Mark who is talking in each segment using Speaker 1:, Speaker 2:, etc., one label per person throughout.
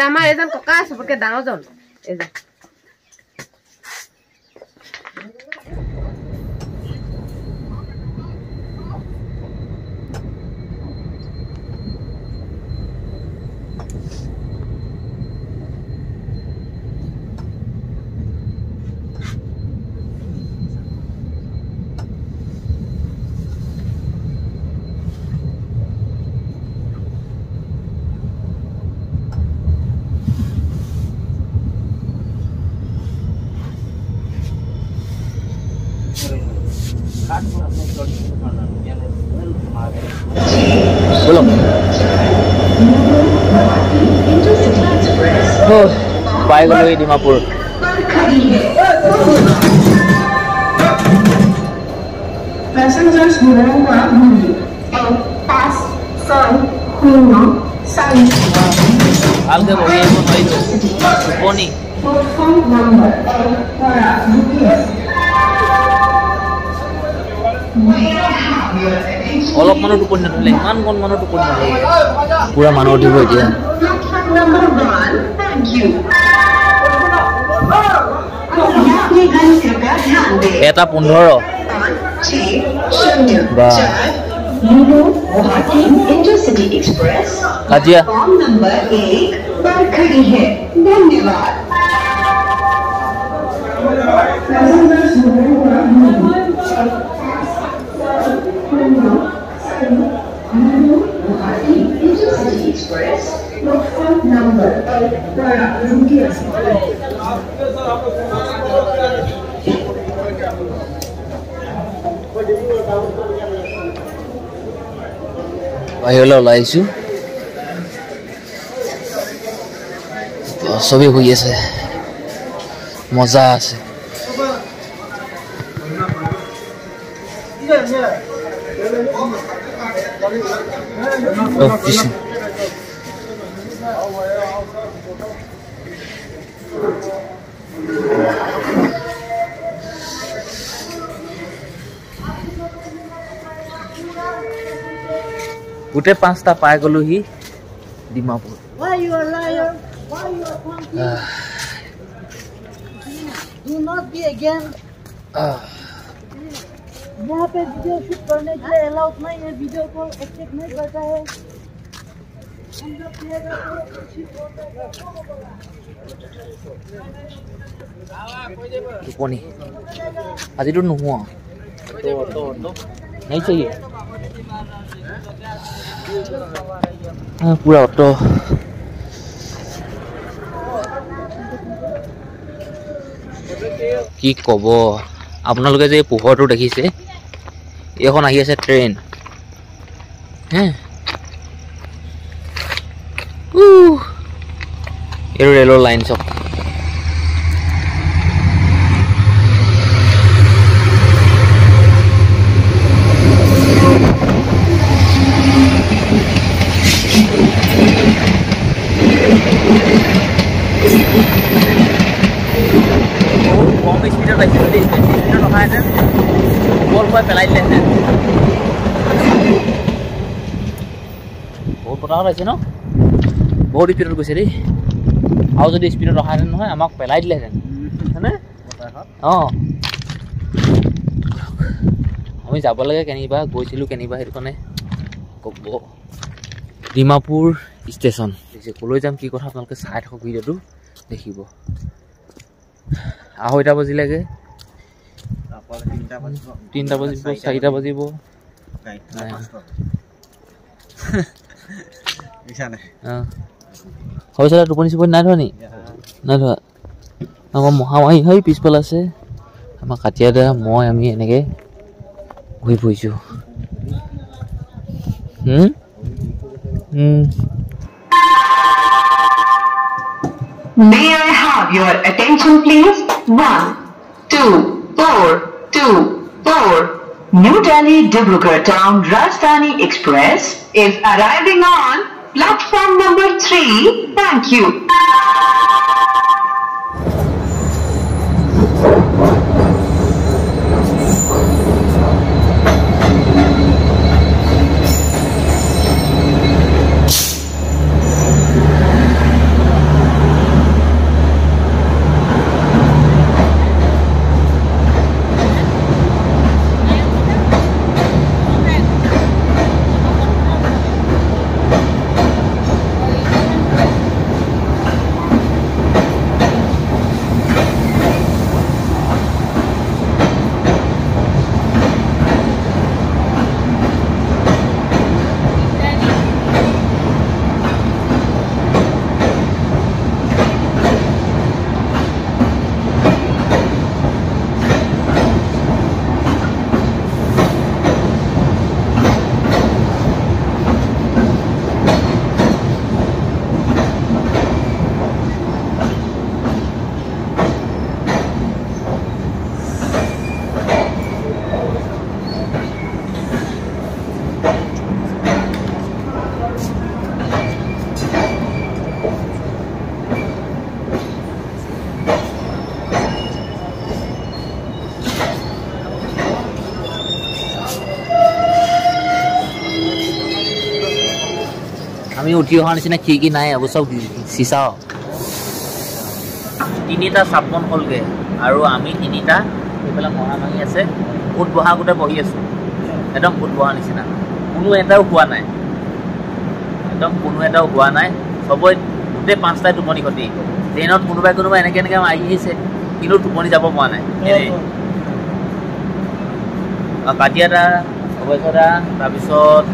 Speaker 1: আমাৰ এজন ককা চবতকে ডাঙৰজন এজন
Speaker 2: belum pakai dulu di Dimapur
Speaker 3: passengers dibawa menuju pas son kuno san
Speaker 2: alga boleh pun itu poni
Speaker 3: platform number para BTS
Speaker 2: অলপ মানুহ টোপনি নধৰিলে ইমান কণ মানুহ টোপনি নধৰিলে পুৰা মানুহ উঠিব এতিয়া এটা 15 বা
Speaker 3: इंटरसिटी एक्सप्रेस
Speaker 2: কাজিয়া
Speaker 3: नंबर 1 पर खड़ी है धन्यवाद Intercity Express, platform number 8 para BTS.
Speaker 2: বাহিৰলৈ ওলাইছো চবেই শুই আছে মজা আছে গোটেই 5টা পাই গলোহি Dimapur
Speaker 1: Why you are liar? Why you are talking? Do not be again. यहाँ पे वीडियो शूट करने के लिए अलाउड नहीं है वीडियो को एक्सेप्ट नहीं करता है
Speaker 2: টোপনি আজিতো নোহোৱা नहीं चाहिए पूरा ऑटो কি কব আপোনালোকে যে পোহৰটো দেখিছে এখন আহি আছে ট্ৰেইন এই ৰেলৰ লাইন চক পেলাই দিলে বহুত কথা আছে ন বহুত স্পীডত গৈছে দেই আৰু যদি স্পীডত অহাহেঁতেন নহয় আমাক পেলাই দিলেহেঁতেন হয়নে অঁ আমি যাব লাগে কেনিবা গৈছিলোঁ কেনিবা সেইটো কাৰণে ক'ব ডিমাপুৰ ষ্টেচন ক'লৈ যাম কি কথা আপোনালোকে চাই থাকক ভিডিঅ'টো দেখিব 2:30 বাজিলেগে 3টা বাজিব 4টা বাজিব হৈছে টোপনি চোপনি নাই ধৰা নি নাই ধৰা আমাৰ মহামাহী হৈ পিছফালে আছে আমাৰ কাটিয়া দা মই আমি এনেকৈ ঘূৰি ফুৰিছোঁ
Speaker 3: May I have your attention please? 1, 2, 4, 2, 4. New Delhi Dibrugarh Town Rajdhani Express is arriving on platform number 3. Thank you.
Speaker 2: আমি উঠি অহাৰ নিচিনা খিৰিকী নাই এইবোৰ চব চিচা তিনিটা চাপন হ'লগৈ আৰু আমি তিনিটা এইফালে মহা মাৰি আছে ভূত বহা গোটেই বহি আছোঁ একদম ভূত বহা নিচিনা কোনো এটাও হোৱা নাই একদম কোনো এটাও হোৱা নাই চবৰে গোটেই 5টাই টোপনি ক্ষতি ট্ৰেইনত কোনোবাই এনেকৈ মাৰি আহিছে কিন্তু টোপনি যাব পৰা নাই এনেই কাজিয়াদা অৱশ্যদা তাৰপিছত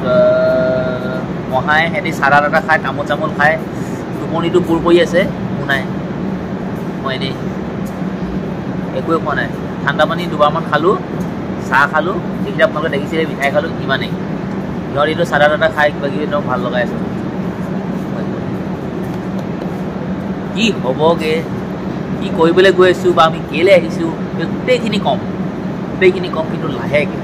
Speaker 2: মহাই সিহঁতি চাদা তাদা খাই তামোল চামোল খাই টোপনিটো পূৰ কৰি আছে মোৰ নাই মই এনেই একোৱে খোৱা নাই ঠাণ্ডা পানী দুবাৰমান খালোঁ চাহ খালোঁ যিকেইটা আপোনালোকে দেখিছিলে মিঠাই খালোঁ ইমানেই সিহঁত এইটো চাদা তাদা খাই কিবা কিবি একদম ভাল লগাই আছে কি হ'বগৈ কি কৰিবলৈ গৈ আছোঁ বা আমি কেলৈ আহিছোঁ গোটেইখিনি কম কিন্তু লাহেকৈ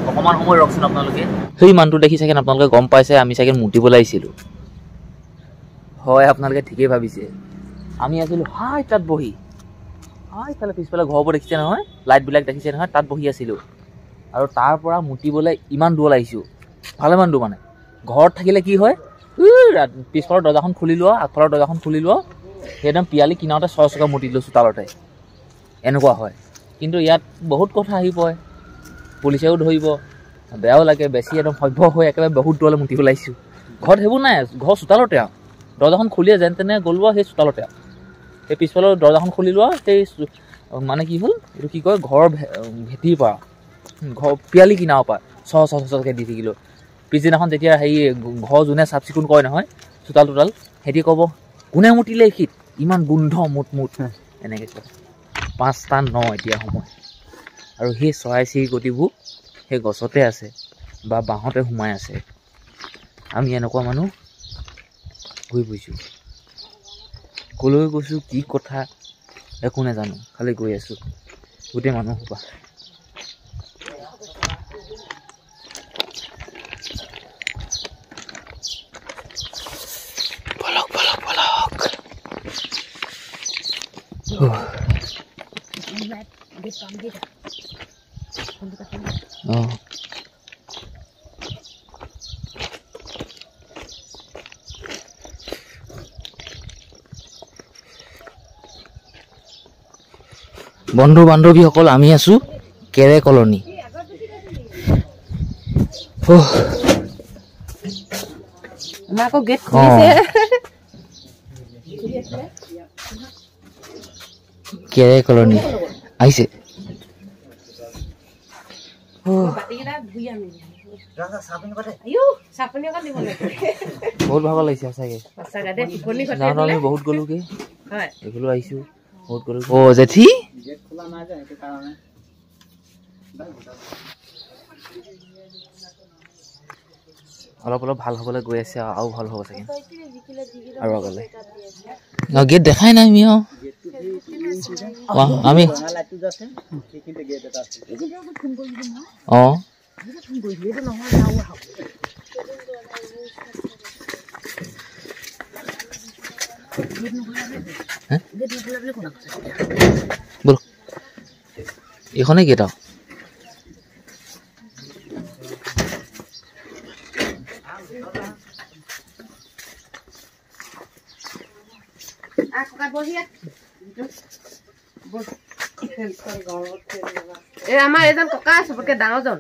Speaker 2: অকণমান সময় ৰখচোন আপোনালোকে সেই মানুহটো দেখি চাগে আপোনালোকে গম পাইছে আমি চাগে মুতিবলৈ আহিছিলোঁ হয় আপোনালোকে ঠিকেই ভাবিছে আমি আছিলোঁ হাই তাত বহি ইফালে পিছফালে ঘৰবোৰ দেখিছে নহয় লাইটবিলাক দেখিছে নহয় তাত বহি আছিলোঁ আৰু তাৰ পৰা মুতিবলৈ ইমান দূৰ আহিছোঁ ভালেমান দূৰ মানে ঘৰত থাকিলে কি হয় পিছফালৰ দৰ্জাখন খুলি লোৱা আগফালৰ দৰ্জাখন খুলি লোৱা সেই একদম পিয়ালি কিনাৰতে 6 চকা মুতি দিলোঁ চোতালতে এনেকুৱা হয় কিন্তু ইয়াত বহুত কথা আহি পৰে পুলিচেও ধৰিব বেয়াও লাগে বেছি একদম সভ্য হৈ একেবাৰে বহুত দূৰলৈ মুতিবলৈ আহিছোঁ ঘৰত সেইবোৰ নাই ঘৰ চোতালতে আৰু দৰ্জাখন খুলিয়ে যেন তেনে গ'লোৱা সেই চোতালতে আৰু সেই পিছফালৰ দৰ্জাখন খুলি লোৱা সেই মানে কি হ'ল এইটো কি কয় ঘৰৰ ভেটিৰ পৰা ঘৰ পিয়ালি কিনাৰৰ পৰা 6 দি থাকিলোঁ পিছদিনাখন যেতিয়া হেৰি ঘৰ যোনে চাফ চিকুণ কৰে নহয় চোতাল তোতাল সিহঁতি ক'ব কোনে মুতিলে এইখিত ইমান গোন্ধ মুত এনেকৈ কয় 5:09 এতিয়া সময় আৰু সেই চৰাই চিৰিকটিবোৰ সেই গছতে আছে বা বাঁহতে সোমাই আছে আমি এনেকুৱা মানুহ ঘূৰি ফুৰিছোঁ ক'লৈ গৈছোঁ কি কথা একো নাজানো খালি গৈ আছোঁ গোটেই মানুহ সোপা বন্ধু বান্ধৱীসকল আমি আছোঁ কেৰে কলনী কেৰে কলনী আহিছে বহুত ভাগৰ লাগিছে সঁচাকে আমি বহুত গ'লোগে এইফালে আহিছোঁ বহুত গ'লো জেঠি অলপ ভাল হ'বলৈ গৈ আছে আৰু ভাল হ'ব চাগে আৰু আগলৈ গেট দেখাই নাই আমি অঁ বল এইখনে গেট আৰু
Speaker 4: আমাৰ এজন ককা চবতকে ডাঙৰজন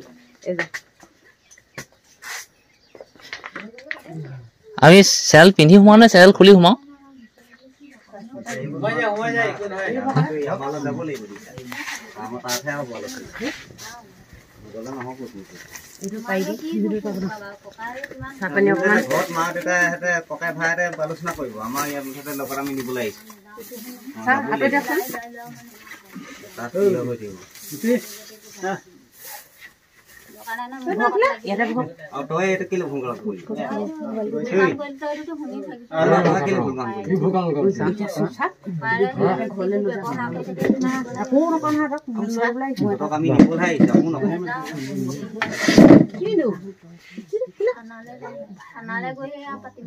Speaker 2: আমি চেল পিন্ধি সোমাও নে চেল খুলি সোমাও
Speaker 5: ককাই ভাইতে আলোচনা কৰিব আমাৰ ইয়াৰ মুঠতে লগত আমি নিবলৈ আহিছোঁ তই এইটো কেলে ফোন কৰা আমি নিবলৈ আহিছোঁ
Speaker 1: থাকিলে
Speaker 6: থানালৈ গৈ সেয়া পাতিম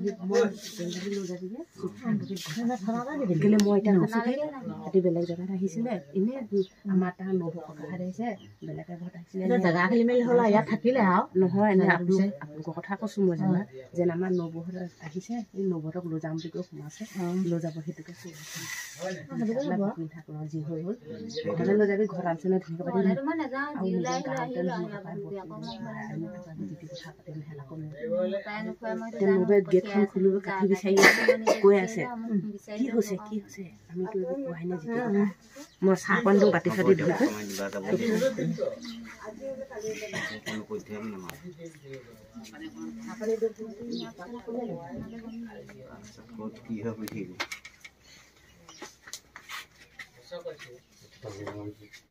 Speaker 1: কেলে মই এতিয়া নচোকে সিহঁতি বেলেগ জেগাত আহিছিলে এনেই আমাৰ তাৰ নবৌ ককাহঁত আহিছে বেলেগ ঘৰত আহিছিলে জেগা খেলি মেলি হ'ল ইয়াত থাকিলে আৰু নহয় এনে আপোনালোকৰ কথা কৈছোঁ মই জানা যেন আমাৰ নবৌহঁত আহিছে এই নবৌহঁতক লৈ যাম বুলি কৈ সোমাইছে লৈ যাব সেইটোকে ঠাকুৰৰ যি হৈ হ'ল সেইকাৰণে লৈ যাবি ঘৰত আলোচনা ধুনীয়াকৈ পাতি গেটখন খুলিব কাঠি বিচাৰি কৈ আছে কি হৈছে আমিতো একো কোৱাই নাই যেতিয়া মই চাহকণ দিওঁ বাতি চাতি ধুই
Speaker 5: কি হয়